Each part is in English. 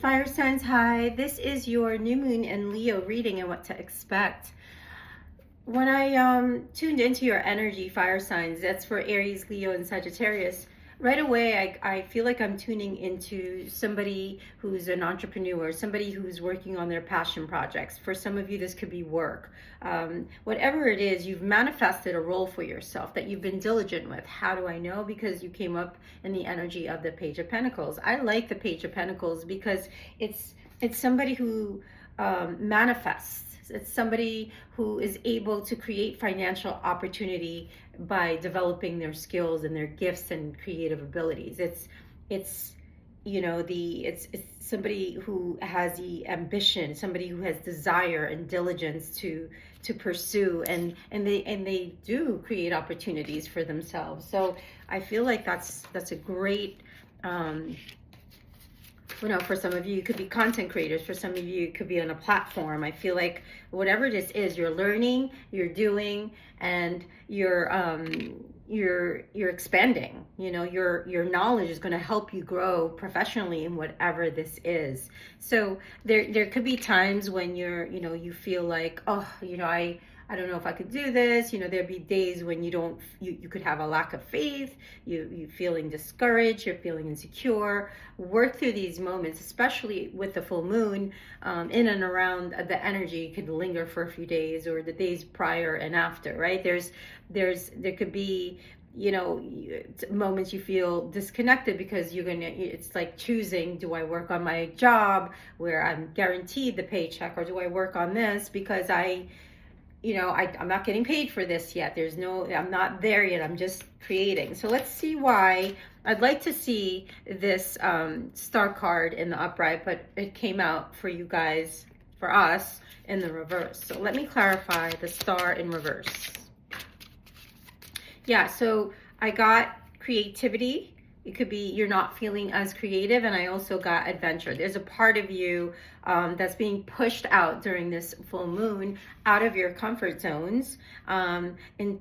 Fire signs, hi. This is your new moon in Leo reading and what to expect. When I tuned into your energy, fire signs, that's for Aries, Leo, and Sagittarius. Right away, I feel like I'm tuning into somebody who's an entrepreneur, somebody who's working on their passion projects. For some of you, this could be work. Whatever it is, you've manifested a role for yourself that you've been diligent with. How do I know? Because you came up in the energy of the Page of Pentacles. I like the Page of Pentacles because it's somebody who manifests. It's somebody who is able to create financial opportunity by developing their skills and their gifts and creative abilities. It's you know it's somebody who has the ambition, somebody who has desire and diligence to pursue, and they do create opportunities for themselves. So I feel like that's a great for some of you, it could be content creators. For some of you, it could be on a platform. I feel like whatever this is, you're learning, you're doing, and you're expanding. Your knowledge is going to help you grow professionally in whatever this is. So there could be times when you feel like, I don't know if I could do this. There'd be days when you could have a lack of faith, you feeling discouraged, you're feeling insecure. Work through these moments, especially with the full moon, in and around the energy could linger for a few days or the days prior and after, right? There could be, moments you feel disconnected because it's like choosing, do I work on my job where I'm guaranteed the paycheck, or do I work on this because I'm not getting paid for this yet. I'm not there yet. I'm just creating. So let's see why. I'd like to see this star card in the upright, but it came out for you guys, for us, in the reverse. So let me clarify the star in reverse. Yeah, so I got creativity. It could be you're not feeling as creative, and I also got adventure. There's a part of you that's being pushed out during this full moon, out of your comfort zones, and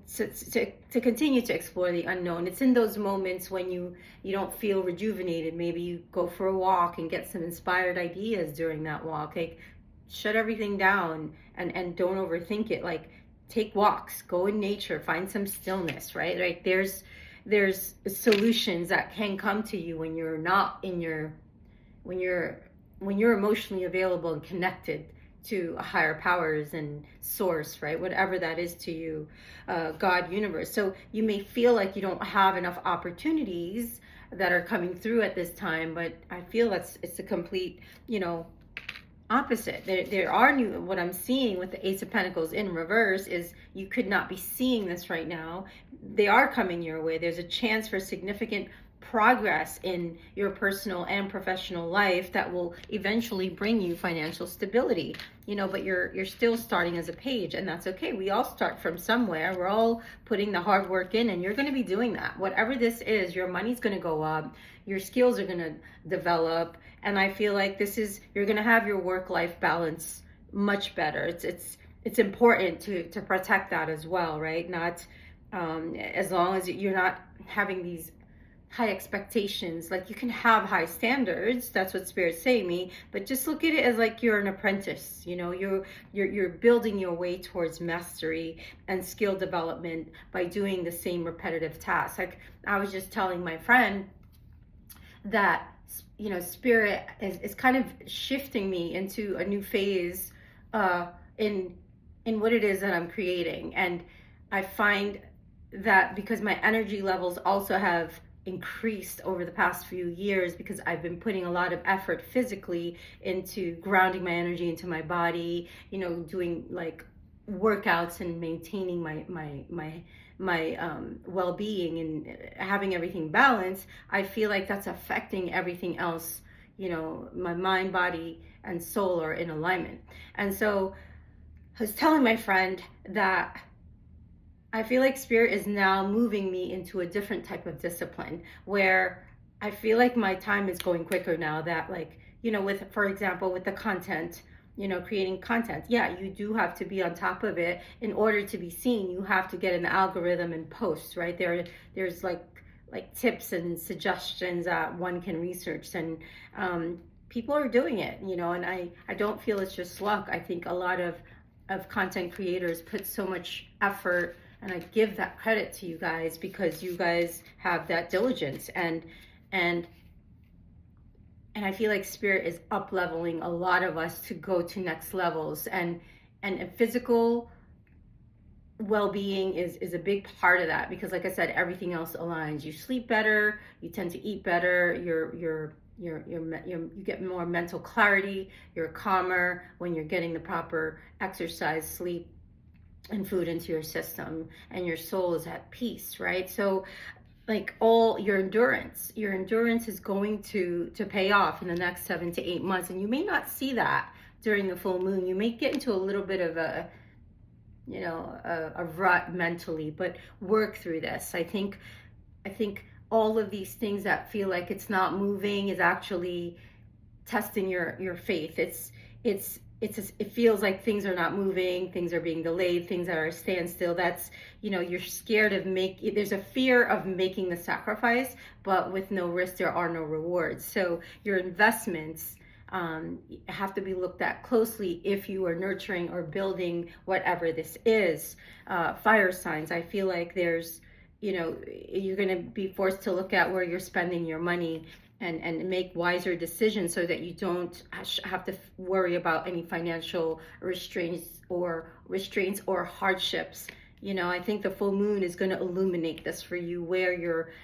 to continue to explore the unknown. It's in those moments when you don't feel rejuvenated. Maybe you go for a walk and get some inspired ideas during that walk. Like, shut everything down and don't overthink it. Like, take walks, go in nature, find some stillness, right? Like, there's solutions that can come to you when you're not in when you're emotionally available and connected to higher powers and source, right? Whatever that is to you, God, universe. So you may feel like you don't have enough opportunities that are coming through at this time, but I feel it's a complete, opposite. There are what I'm seeing with the Ace of Pentacles in reverse is you could not be seeing this right now. They are coming your way. There's a chance for significant progress in your personal and professional life that will eventually bring you financial stability. But you're still starting as a page, and that's okay. We all start from somewhere. We're all putting the hard work in, and you're going to be doing that. Whatever this is, your money's going to go up, your skills are going to develop, and I feel like you're going to have your work-life balance much better. It's important to protect that as well, right? Not as long as you're not having these high expectations. Like, you can have high standards, that's what Spirit's saying me, but just look at it as like you're an apprentice. You're building your way towards mastery and skill development by doing the same repetitive tasks. Like, I was just telling my friend that Spirit is kind of shifting me into a new phase in what it is that I'm creating. And I find that because my energy levels also have increased over the past few years, because I've been putting a lot of effort physically into grounding my energy into my body, doing like workouts and maintaining my well-being and having everything balanced. I feel like that's affecting everything else. My mind, body, and soul are in alignment. And so I was telling my friend that I feel like Spirit is now moving me into a different type of discipline where I feel like my time is going quicker now. That, like, for example, with the content, creating content. Yeah, you do have to be on top of it in order to be seen. You have to get an algorithm and post, right? There's like tips and suggestions that one can research, and people are doing it, you know, and I don't feel it's just luck. I think a lot of content creators put so much effort, and I give that credit to you guys because you guys have that diligence, and and I feel like spirit is up leveling a lot of us to go to next levels, and physical well-being is a big part of that, because like I said, everything else aligns. You sleep better, you tend to eat better, you get more mental clarity, you're calmer when you're getting the proper exercise, sleep, and food into your system, and your soul is at peace, right? So like all your endurance is going to pay off in the next 7 to 8 months, and you may not see that during the full moon. You may get into a little bit of a, you know, a rut mentally, but work through this. I think all of these things that feel like it's not moving is actually testing your faith. It feels like things are not moving, things are being delayed, things are a standstill. That's, you know, you're scared of there's a fear of making the sacrifice, but with no risk, there are no rewards. So your investments have to be looked at closely if you are nurturing or building whatever this is. Fire signs, I feel like there's, you know, you're going to be forced to look at where you're spending your money and make wiser decisions so that you don't have to worry about any financial restraints or hardships. You know, I think the full moon is going to illuminate this for you, where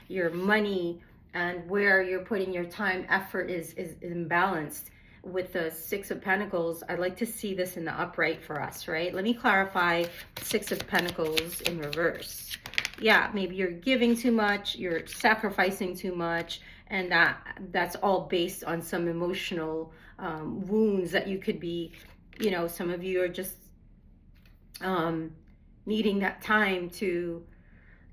your money and where you're putting your time, effort is imbalanced. With the Six of Pentacles, I'd like to see this in the upright for us, right? Let me clarify Six of Pentacles in reverse. Yeah, maybe you're giving too much, you're sacrificing too much, and that's all based on some emotional wounds that you could be, you know, some of you are just needing that time to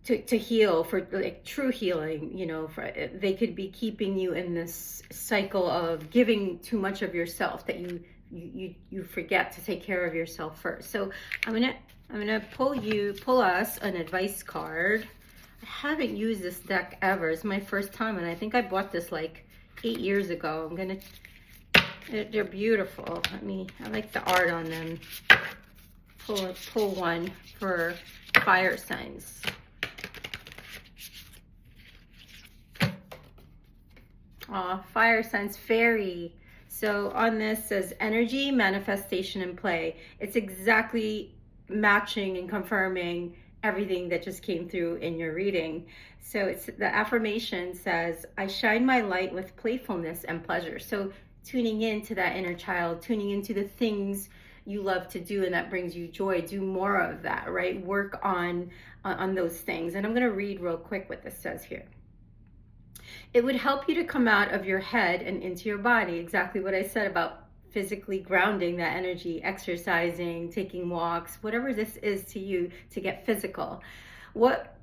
heal, for like true healing, you know. They could be keeping you in this cycle of giving too much of yourself that you forget to take care of yourself first. So I'm gonna pull us an advice card. I haven't used this deck ever. It's my first time, and I think I bought this like 8 years ago. They're beautiful. I like the art on them. Pull one for fire signs. Fire signs, fairy. So on this says energy, manifestation, and play. It's exactly matching and confirming everything that just came through in your reading. So it's the affirmation says, I shine my light with playfulness and pleasure. So tuning into that inner child, tuning into the things you love to do and that brings you joy. Do more of that, right? Work on those things. And I'm going to read real quick what this says here. It would help you to come out of your head and into your body. Exactly what I said about physically grounding that energy, exercising, taking walks, whatever this is to you, to get physical. What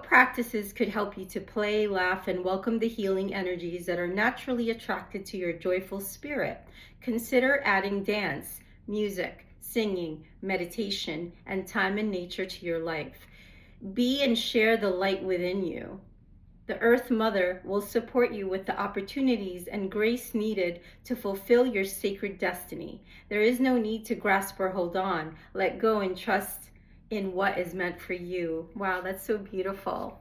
practices could help you to play, laugh, and welcome the healing energies that are naturally attracted to your joyful spirit? Consider adding dance, music, singing, meditation, and time in nature to your life. Be and share the light within you. The Earth Mother will support you with the opportunities and grace needed to fulfill your sacred destiny. There is no need to grasp or hold on. Let go and trust in what is meant for you. Wow, that's so beautiful.